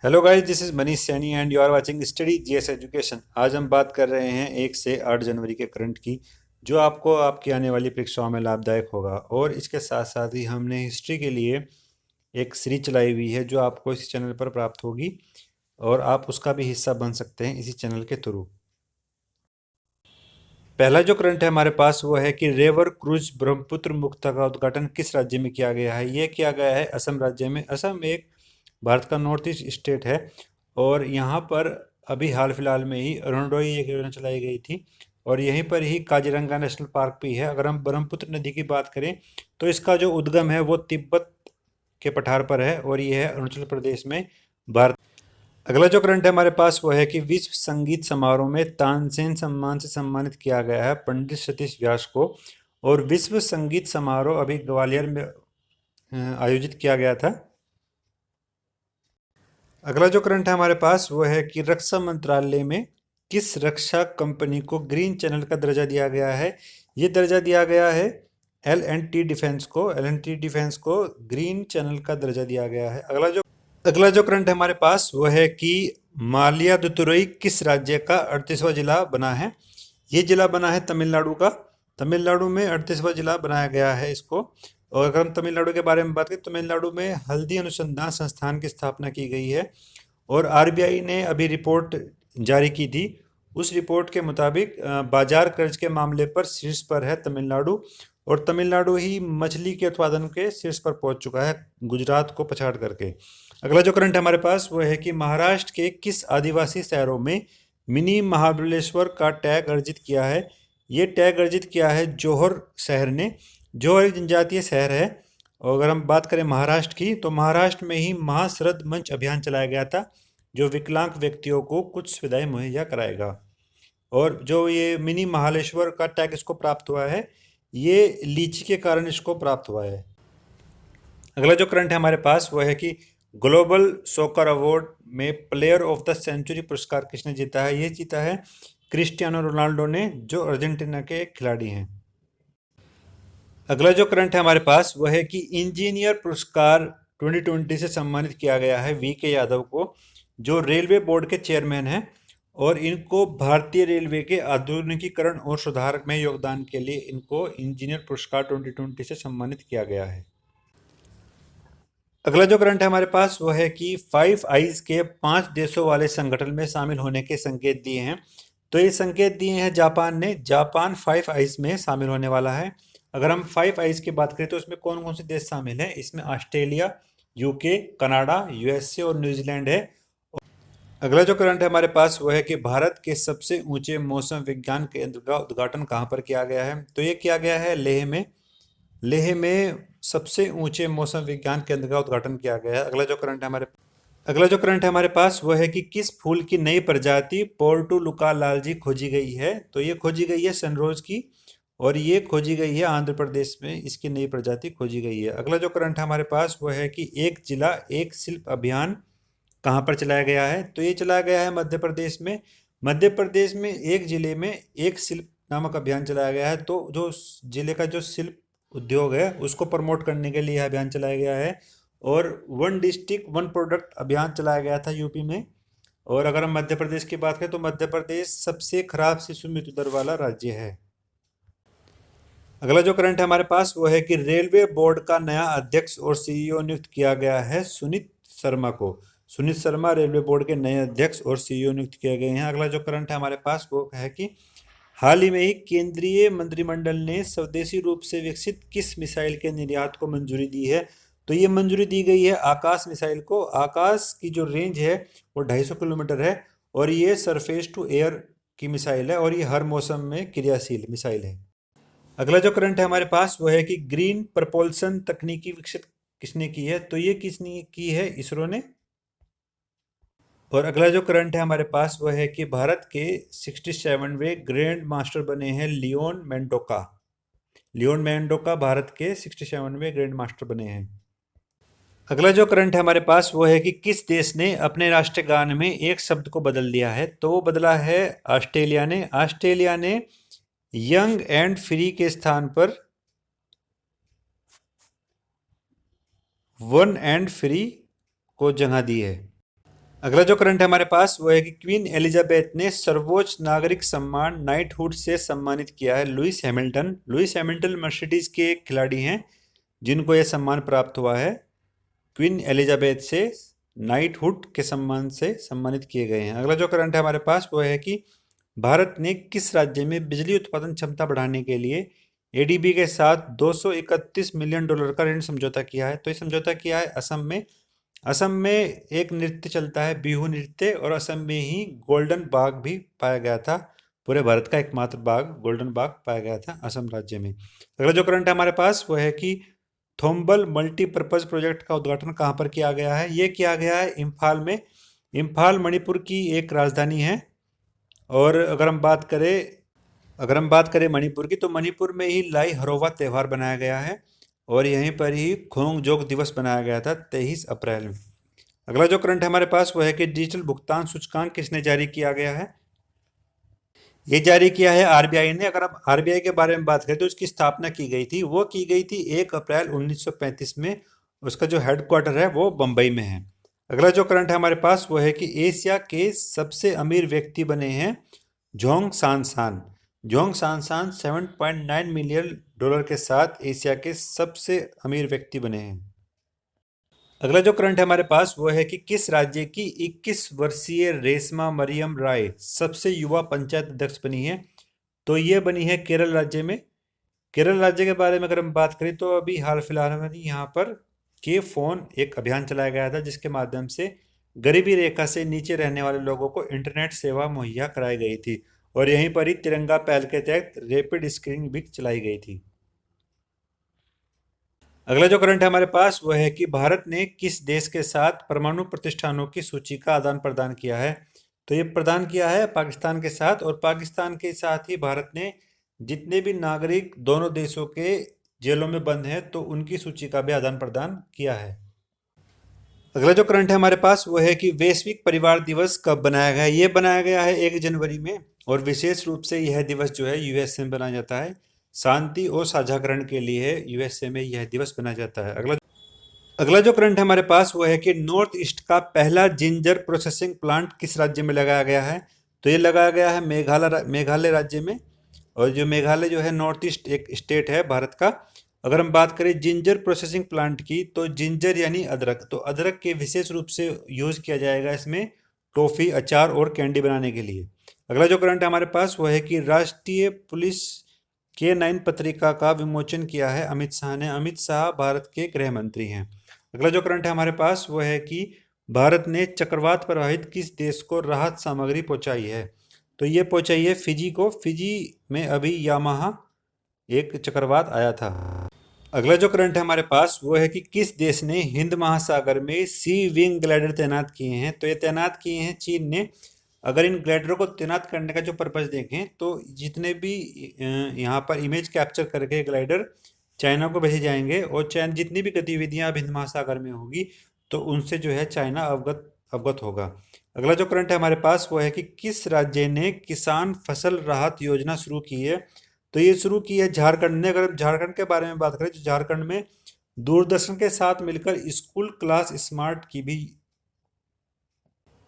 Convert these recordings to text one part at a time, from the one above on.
Hello guys, this is Manish Saini and you are watching study GS education. आज हम बात कर रहे हैं 1 से 8 जनवरी के करंट की, जो आपको आपकी आने वाली परीक्षाओं में लाभदायक होगा। और इसके साथ साथ ही हमने हिस्ट्री के लिए एक सीरीज चलाई हुई है जो आपको इस चैनल पर प्राप्त होगी और आप उसका भी हिस्सा बन सकते हैं इसी चैनल के थ्रू। पहला जो करंट है हमारे पास वो है कि रेवर क्रूज ब्रह्मपुत्र मुक्ता का उद्घाटन किस राज्य में किया गया है। ये किया गया है असम राज्य में। असम एक भारत का नॉर्थ ईस्ट स्टेट है और यहाँ पर अभी हाल फिलहाल में ही अरुणोदय एक योजना चलाई गई थी और यहीं पर ही काजीरंगा नेशनल पार्क भी है। अगर हम ब्रह्मपुत्र नदी की बात करें तो इसका जो उद्गम है वो तिब्बत के पठार पर है और ये है अरुणाचल प्रदेश में, भारत। अगला जो करंट है हमारे पास वो है कि विश्व संगीत समारोह में तानसेन सम्मान से सम्मानित किया गया है पंडित सतीश व्यास को। और विश्व संगीत समारोह अभी ग्वालियर में आयोजित किया गया था। अगला जो करंट है हमारे पास वो है कि रक्षा मंत्रालय में किस रक्षा कंपनी को ग्रीन चैनल का दर्जा दिया गया है। ये दर्जा दिया गया है एल एंड टी डिफेंस को ग्रीन चैनल का दर्जा दिया गया है। अगला जो करंट है हमारे पास वो है कि मालियादुतुरई किस राज्य का 38वां जिला बना है। ये जिला बना है तमिलनाडु का। तमिलनाडु में 38वां जिला बनाया गया है इसको। और अगर हम तमिलनाडु के बारे में बात करें, तमिलनाडु में हल्दी अनुसंधान संस्थान की स्थापना की गई है और आरबीआई ने अभी रिपोर्ट जारी की थी। उस रिपोर्ट के मुताबिक बाजार कर्ज के मामले पर शीर्ष पर है तमिलनाडु और तमिलनाडु ही मछली के उत्पादन के शीर्ष पर पहुंच चुका है, गुजरात को पछाड़ करके। अगला जो करंट हमारे पास वो है कि महाराष्ट्र के किस आदिवासी शहरों में मिनी महाबलेश्वर का टैग अर्जित किया है। ये टैग अर्जित किया है जोहर शहर ने। जोहर एक जनजातीय शहर है। और अगर हम बात करें महाराष्ट्र की तो महाराष्ट्र में ही महाशरद मंच अभियान चलाया गया था जो विकलांग व्यक्तियों को कुछ सुविधाएं मुहैया कराएगा। और जो ये मिनी महालेश्वर का टैग इसको प्राप्त हुआ है, ये लीची के कारण इसको प्राप्त हुआ है। अगला जो करंट है हमारे पास वो है कि ग्लोबल सॉकर अवार्ड में प्लेयर ऑफ द सेंचुरी पुरस्कार किसने जीता है। ये जीता है क्रिस्टियानो रोनाल्डो ने, जो अर्जेंटीना के खिलाड़ी हैं। अगला जो करंट है हमारे पास वह है कि इंजीनियर पुरस्कार 2020 से सम्मानित किया गया है वी के यादव को, जो रेलवे बोर्ड के चेयरमैन हैं और इनको भारतीय रेलवे के आधुनिकीकरण और सुधार में योगदान के लिए इनको इंजीनियर पुरस्कार 2020 से सम्मानित किया गया है। अगला जो करंट है हमारे पास वो है कि 5 आइज के 5 देशों वाले संगठन में शामिल होने के संकेत दिए हैं। तो ये संकेत दिए हैं जापान ने। जापान 5 आइज में शामिल होने वाला है। अगर हम 5 आइज की बात करें तो इसमें कौन कौन से देश शामिल हैं, इसमें ऑस्ट्रेलिया, यूके, कनाडा, यूएसए और न्यूजीलैंड है। अगला जो करंट है हमारे पास वो है कि भारत के सबसे ऊंचे मौसम विज्ञान केंद्र का उद्घाटन कहाँ पर किया गया है। तो ये किया गया है लेह में। लेह में सबसे ऊंचे मौसम विज्ञान केंद्र का उद्घाटन किया गया है। अगला जो करंट है हमारे पास वह है कि किस फूल की नई प्रजाति पोर्टुलुका लालजी खोजी गई है। तो ये खोजी गई है सनरोज की और ये खोजी गई है आंध्र प्रदेश में, इसकी नई प्रजाति खोजी गई है। अगला जो करंट है हमारे पास वह है कि एक जिला एक शिल्प अभियान कहाँ पर चलाया गया है। तो ये चलाया गया है मध्य प्रदेश में। मध्य प्रदेश में एक जिले में एक शिल्प नामक अभियान चलाया गया है। तो जो जिले का जो शिल्प उद्योग है उसको प्रमोट करने के लिए यह अभियान चलाया गया है। और वन डिस्ट्रिक्ट वन प्रोडक्ट अभियान चलाया गया था यूपी में। और अगर हम मध्य प्रदेश की बात करें तो मध्य प्रदेश सबसे खराब शिशु मृत्यु दर वाला राज्य है। अगला जो करंट है हमारे पास वो है कि रेलवे बोर्ड का नया अध्यक्ष और सीईओ नियुक्त किया गया है सुनीत शर्मा को। सुनीत शर्मा रेलवे बोर्ड के नए अध्यक्ष और सीईओ नियुक्त किए गए हैं। अगला जो करंट है हमारे पास वो है कि हाल ही में ही केंद्रीय मंत्रिमंडल ने स्वदेशी रूप से विकसित किस मिसाइल के निर्यात को मंजूरी दी है। तो ये मंजूरी दी गई है आकाश मिसाइल को। आकाश की जो रेंज है वो 250 किलोमीटर है और ये सरफेस टू एयर की मिसाइल है और ये हर मौसम में क्रियाशील मिसाइल है। अगला जो करंट है हमारे पास वो है कि ग्रीन प्रपोल्सन तकनीकी विकसित किसने की है। तो ये किसने की है, इसरो ने। और अगला जो करंट है हमारे पास वो है कि भारत के 67वें ग्रैंड मास्टर बने हैं लियोन मेंडोका। लियोन मेंडोका भारत के 67वें ग्रैंड मास्टर बने हैं। अगला जो करंट है हमारे पास वो है कि किस देश ने अपने राष्ट्रीय गान में एक शब्द को बदल दिया है। तो वो बदला है ऑस्ट्रेलिया ने। ऑस्ट्रेलिया ने यंग एंड फ्री के स्थान पर वन एंड फ्री को जगह दी है। अगला जो करंट है हमारे पास वो है कि क्वीन एलिजाबेथ ने सर्वोच्च नागरिक सम्मान नाइटहुड से सम्मानित किया है Lewis Hamilton. Lewis Hamilton Mercedes के एक खिलाड़ी हैं जिनको यह सम्मान प्राप्त हुआ है। क्वीन एलिजाबेथ से नाइटहुड के सम्मान से सम्मानित किए गए हैं। अगला जो करंट है हमारे पास वो है कि भारत ने किस राज्य में बिजली उत्पादन क्षमता बढ़ाने के लिए एडीबी के साथ 231 मिलियन डॉलर का ऋण समझौता किया है। तो ये समझौता किया है असम में। असम में एक नृत्य चलता है बिहू नृत्य, और असम में ही गोल्डन बाग भी पाया गया था। पूरे भारत का एकमात्र बाग गोल्डन बाग पाया गया था असम राज्य में। अगला जो करंट है हमारे पास वो है कि थोम्बल मल्टीपर्पज प्रोजेक्ट का उद्घाटन कहाँ पर किया गया है। ये किया गया है इम्फाल में। इम्फाल मणिपुर की एक राजधानी है। और अगर हम बात करें मणिपुर की, तो मणिपुर में ही लाई हरोवा त्यौहार बनाया गया है और यहीं पर ही खोंगजोग दिवस बनाया गया था 23 अप्रैल में। अगला जो करंट है हमारे पास वो है कि डिजिटल भुगतान सूचकांक किसने जारी किया गया है। ये जारी किया है आरबीआई ने। अगर हम आरबीआई के बारे में बात करें तो उसकी स्थापना की गई थी, वो की गई थी 1 अप्रैल 1935 में। उसका जो हेडक्वार्टर है वो बम्बई में है। अगला जो करंट है हमारे पास वो है कि एशिया के सबसे अमीर व्यक्ति बने हैं जोंग सांसान। जोंग सांसान 7.9 मिलियन डॉलर के साथ एशिया के सबसे अमीर व्यक्ति बने हैं। अगला जो करंट है हमारे पास वो है कि किस राज्य की 21 वर्षीय रेशमा मरियम राय सबसे युवा पंचायत अध्यक्ष बनी है। तो ये बनी है केरल राज्य में। केरल राज्य के बारे में अगर हम बात करें तो अभी हाल फिलहाल में यहाँ पर के फोन एक अभियान चलाया गया था जिसके माध्यम से गरीबी रेखा से नीचे रहने वाले लोगों को इंटरनेट सेवा मुहैया कराई गई थी, और यहीं पर ही तिरंगा पहल के तहत रैपिड स्क्रीनिंग भी चलाई गई थी। अगला जो करंट है हमारे पास वह है कि भारत ने किस देश के साथ परमाणु प्रतिष्ठानों की सूची का आदान प्रदान किया है। तो ये प्रदान किया है पाकिस्तान के साथ, और पाकिस्तान के साथ ही भारत ने जितने भी नागरिक दोनों देशों के जेलों में बंद हैं तो उनकी सूची का भी आदान प्रदान किया है। अगला जो करंट है हमारे पास वो है कि वैश्विक परिवार दिवस कब बनाया गया है। ये बनाया गया है 1 जनवरी में, और विशेष रूप से यह दिवस जो है यूएसए में बनाया जाता है। शांति और साझाकरण के लिए यूएसए में यह दिवस बनाया जाता है। अगला अगला जो करंट है हमारे पास वो है कि नॉर्थ ईस्ट का पहला जिंजर प्रोसेसिंग प्लांट किस राज्य में लगाया गया है। तो ये लगाया गया है मेघालय राज्य में। और जो मेघालय जो है नॉर्थ ईस्ट एक स्टेट है भारत का। अगर हम बात करें जिंजर प्रोसेसिंग प्लांट की, तो जिंजर यानी अदरक, तो अदरक के विशेष रूप से यूज किया जाएगा इसमें टॉफी, अचार और कैंडी बनाने के लिए। अगला जो करंट है हमारे पास वो है कि राष्ट्रीय पुलिस K9 पत्रिका का विमोचन किया है अमित शाह ने। अमित शाह भारत के गृह मंत्री हैं। अगला जो करंट है हमारे पास वो है कि भारत ने चक्रवात प्रभावित किस देश को राहत सामग्री पहुंचाई है। तो ये पहुंचाई है फिजी को। फिजी में अभी यामाहा एक चक्रवात आया था। अगला जो करंट है हमारे पास वो है कि किस देश ने हिंद महासागर में सी विंग ग्लाइडर तैनात किए हैं। तो ये तैनात किए हैं चीन ने। अगर इन ग्लाइडरों को तैनात करने का जो पर्पस देखें तो जितने भी यहाँ पर इमेज कैप्चर करके ग्लाइडर चाइना को भेजे जाएंगे, और चाइना जितनी भी गतिविधियाँ अब हिंद महासागर में होगी तो उनसे जो है चाइना अवगत होगा। अगला जो करंट है हमारे पास वो है कि किस राज्य ने किसान फसल राहत योजना शुरू की है। तो ये शुरू की है झारखंड ने। अगर हम झारखंड के बारे में बात करें तो झारखंड में दूरदर्शन के साथ मिलकर स्कूल क्लास स्मार्ट की भी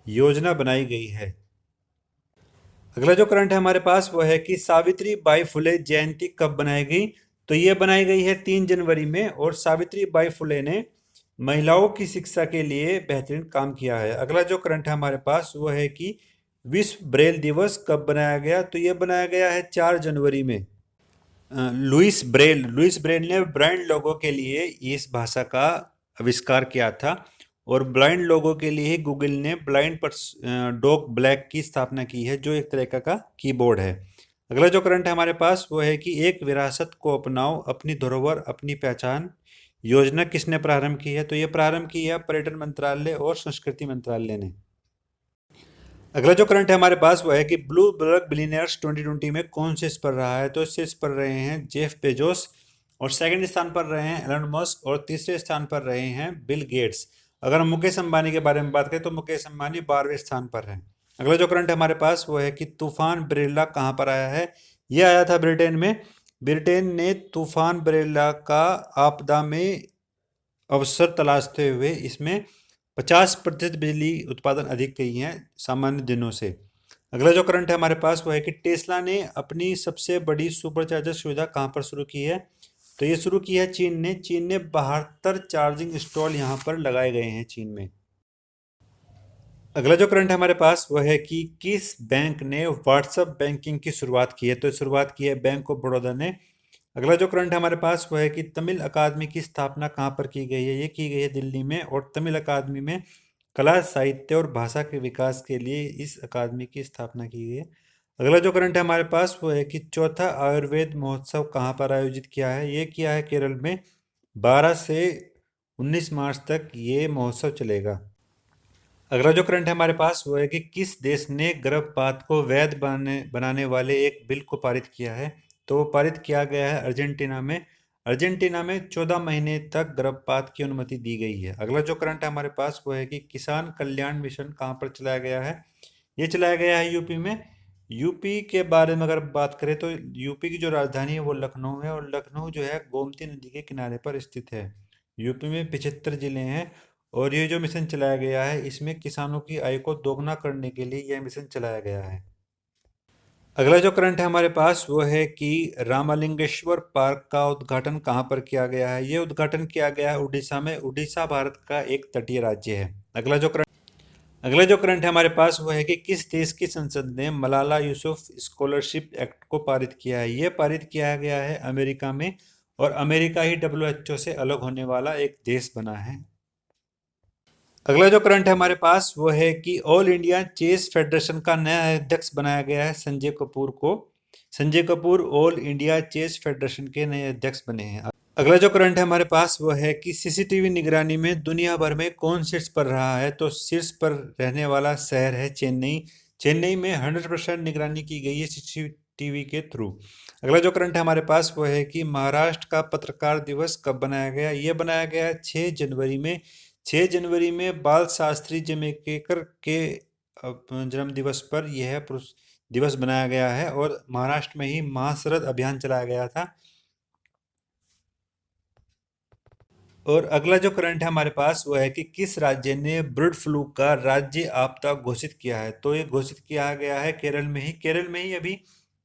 योजना बनाई गई है। अगला जो करंट है हमारे पास वो है कि सावित्री बाई फुले जयंती कब बनाई गई। तो ये बनाई गई है 3 जनवरी में, और सावित्री बाई फुले ने महिलाओं की शिक्षा के लिए बेहतरीन काम किया है। अगला जो करंट है हमारे पास वो है कि विश्व ब्रेल दिवस कब बनाया गया। तो ये बनाया गया है 4 जनवरी में। लुइस ब्रेल ने ब्लाइंड लोगों के लिए इस भाषा का आविष्कार किया था, और ब्लाइंड लोगों के लिए ही गूगल ने ब्लाइंड डॉग ब्लैक की स्थापना की है जो एक तरह का कीबोर्ड है। अगला जो करंट है हमारे पास वो है कि एक विरासत को अपनाओ, अपनी धरोहर अपनी पहचान योजना किसने प्रारंभ की है। तो ये प्रारंभ की है पर्यटन मंत्रालय और संस्कृति मंत्रालय ने। अगला जो करंट है हमारे पास वो है कि ब्लूमबर्ग बिलियनियर्स 2020 में कौन से शीर्ष पर रहा है। तो शीर्ष पर रहे हैं जेफ बेजोस, और सेकंड स्थान पर रहे हैं एलन मस्क, और तीसरे स्थान पर रहे हैं बिल गेट्स। अगर हम मुकेश अंबानी के बारे में बात करें तो मुकेश अंबानी 12वें स्थान पर हैं। अगला जो करंट है हमारे पास वो है कि तूफान ब्रेला कहाँ पर आया है। यह आया था ब्रिटेन में। ब्रिटेन ने तूफान ब्रेला का आपदा में अवसर तलाशते हुए इसमें 50% बिजली उत्पादन अधिक की है सामान्य दिनों से। अगला जो करंट है हमारे पास वो है कि टेस्ला ने अपनी सबसे बड़ी सुपरचार्जर सुविधा कहाँ पर शुरू की है? तो ये शुरू की है चीन ने 72 चार्जिंग स्टॉल यहाँ पर लगाए गए हैं चीन में। अगला जो करंट है हमारे पास वो है कि किस बैंक ने व्हाट्सएप बैंकिंग की शुरुआत की है? तो शुरुआत की है बैंक ऑफ बड़ौदा ने। अगला जो करंट है हमारे पास वो है कि तमिल अकादमी की स्थापना कहाँ पर की गई है? ये की गई है दिल्ली में, और तमिल अकादमी में कला साहित्य और भाषा के विकास के लिए इस अकादमी की स्थापना की गई है। अगला जो करंट है हमारे पास वो है कि चौथा आयुर्वेद महोत्सव कहाँ पर आयोजित किया है? ये किया है केरल में। 12 से 19 मार्च तक ये महोत्सव चलेगा। अगला जो करंट है हमारे पास वो है कि किस देश ने गर्भपात को वैध बनाने वाले एक बिल को पारित किया है? तो वो पारित किया गया है अर्जेंटीना में। अर्जेंटीना में 14 महीने तक गर्भपात की अनुमति दी गई है। अगला जो करंट है हमारे पास वो है कि किसान कल्याण मिशन कहाँ पर चलाया गया है? ये चलाया गया है यूपी में। यूपी के बारे में अगर बात करें तो यूपी की जो राजधानी है वो लखनऊ है, और लखनऊ जो है गोमती नदी के किनारे पर स्थित है। यूपी में 75 जिले हैं, और ये जो मिशन चलाया गया है इसमें किसानों की आय को दोगुना करने के लिए यह मिशन चलाया गया है। अगला जो करंट है हमारे पास वो है कि रामालिंगेश्वर पार्क का उद्घाटन कहाँ पर किया गया है? ये उद्घाटन किया गया है उड़ीसा में। उड़ीसा भारत का एक तटीय राज्य है। अगला जो करंट है हमारे पास वो है कि किस देश की संसद ने मलाला यूसुफ स्कॉलरशिप एक्ट को पारित किया है? ये पारित किया गया है अमेरिका में, और अमेरिका ही WHO से अलग होने वाला एक देश बना है। अगला जो करंट है हमारे पास वो है कि ऑल इंडिया चेस फेडरेशन का नया अध्यक्ष बनाया गया है संजय कपूर को। Sanjay Kapoor all India chess federation के नए अध्यक्ष बने हैं। अगला जो करंट है हमारे पास वो है कि सीसीटीवी निगरानी में दुनिया भर में कौन शीर्ष पर रहा है? तो शीर्ष पर रहने वाला शहर है चेन्नई। चेन्नई में 100% निगरानी की गई है सीसीटीवी के थ्रू। अगला जो करंट है हमारे पास वो है कि महाराष्ट्र का पत्रकार दिवस कब बनाया गया? ये बनाया गया 6 जनवरी में। 6 जनवरी में बाल शास्त्री जमेकेकर के जन्म दिवस पर यह दिवस बनाया गया है, और महाराष्ट्र में ही महाशरद अभियान चलाया गया था। और अगला जो करंट है हमारे पास वो है कि किस राज्य ने बर्ड फ्लू का राज्य आपदा घोषित किया है? तो ये घोषित किया गया है केरल में ही। केरल में ही अभी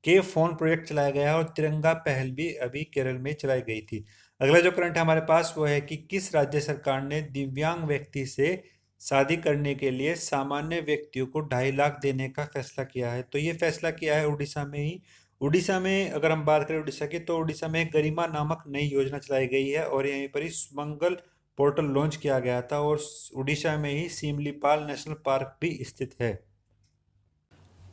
के फोन प्रोजेक्ट चलाया गया है, और तिरंगा पहल भी अभी केरल में चलाई गई थी। अगला जो करंट है हमारे पास वो है कि किस राज्य सरकार ने दिव्यांग व्यक्ति से शादी करने के लिए सामान्य व्यक्तियों को 2.5 लाख देने का फैसला किया है? तो ये फैसला किया है उड़ीसा में ही। उड़ीसा में अगर हम बात करें उड़ीसा की, तो उड़ीसा में गरिमा नामक नई योजना चलाई गई है, और यहीं पर ही सुमंगल पोर्टल लॉन्च किया गया था, और उड़ीसा में ही सिमलीपाल नेशनल पार्क भी स्थित है।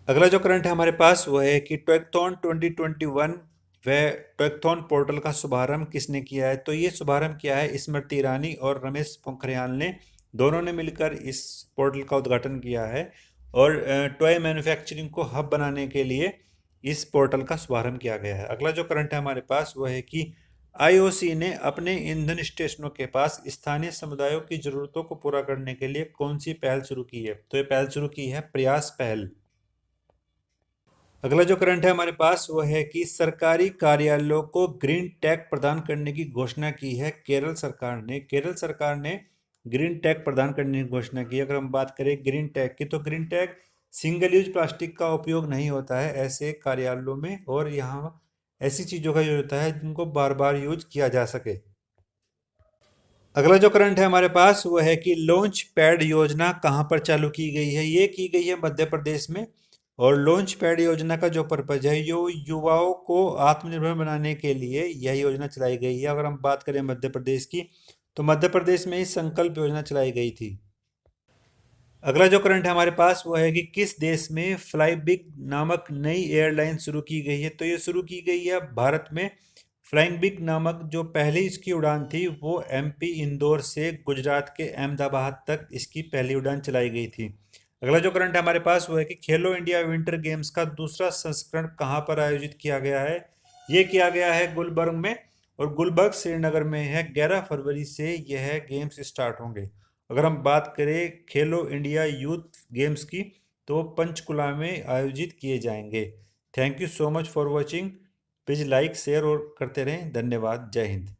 अगला जो करंट है हमारे पास वो है कि टॉयकथॉन 2021 व टॉयकथॉन पोर्टल का शुभारंभ किसने किया है? तो ये शुभारंभ किया है स्मृति ईरानी और रमेश पोखरियाल ने। दोनों ने मिलकर इस पोर्टल का उद्घाटन किया है, और टॉय मैन्युफैक्चरिंग को हब बनाने के लिए इस पोर्टल का शुभारंभ किया गया है। अगला जो करंट है हमारे पास वो है कि आईओसी ने अपने ईंधन स्टेशनों के पास स्थानीय समुदायों की जरूरतों को पूरा करने के लिए कौन सी पहल शुरू की है? तो ये पहल शुरू की है प्रयास पहल। अगला जो करंट है हमारे पास वो है कि सरकारी कार्यालयों को ग्रीन टैग प्रदान करने की घोषणा की है केरल सरकार ने। केरल सरकार ने ग्रीन टैग प्रदान करने की घोषणा की। अगर हम बात करें ग्रीन टैग की, तो green tag single use plastic का उपयोग नहीं होता है ऐसे कार्यालयों में, और यहाँ ऐसी चीज़ों का यूज होता है जिनको बार बार यूज किया जा सके। अगला जो करंट है हमारे पास वो है कि लॉन्च पैड योजना कहाँ पर चालू की गई है? ये की गई है मध्य प्रदेश में। और लॉन्च पैड योजना का जो पर्पज है, यो युवाओं को आत्मनिर्भर बनाने के लिए यह योजना चलाई गई है। अगर हम बात करें मध्य प्रदेश की, तो मध्य प्रदेश में ही संकल्प योजना चलाई गई थी। अगला जो करंट है हमारे पास वो है कि किस देश में फ्लाई बिग नामक नई एयरलाइन शुरू की गई है? तो ये शुरू की गई है भारत में। फ्लाइंग बिग नामक जो पहली इसकी उड़ान थी वो एमपी इंदौर से गुजरात के अहमदाबाद तक इसकी पहली उड़ान चलाई गई थी। अगला जो करंट है हमारे पास वो है कि खेलो इंडिया विंटर गेम्स का दूसरा संस्करण कहाँ पर आयोजित किया गया है? ये किया गया है गुलबर्ग में, और गुलबर्ग श्रीनगर में है। 11 फरवरी से यह गेम्स स्टार्ट होंगे। अगर हम बात करें खेलो इंडिया यूथ गेम्स की, तो पंचकुला में आयोजित किए जाएंगे। Thank you so much for watching. Please like share और करते रहें। धन्यवाद। जय हिंद।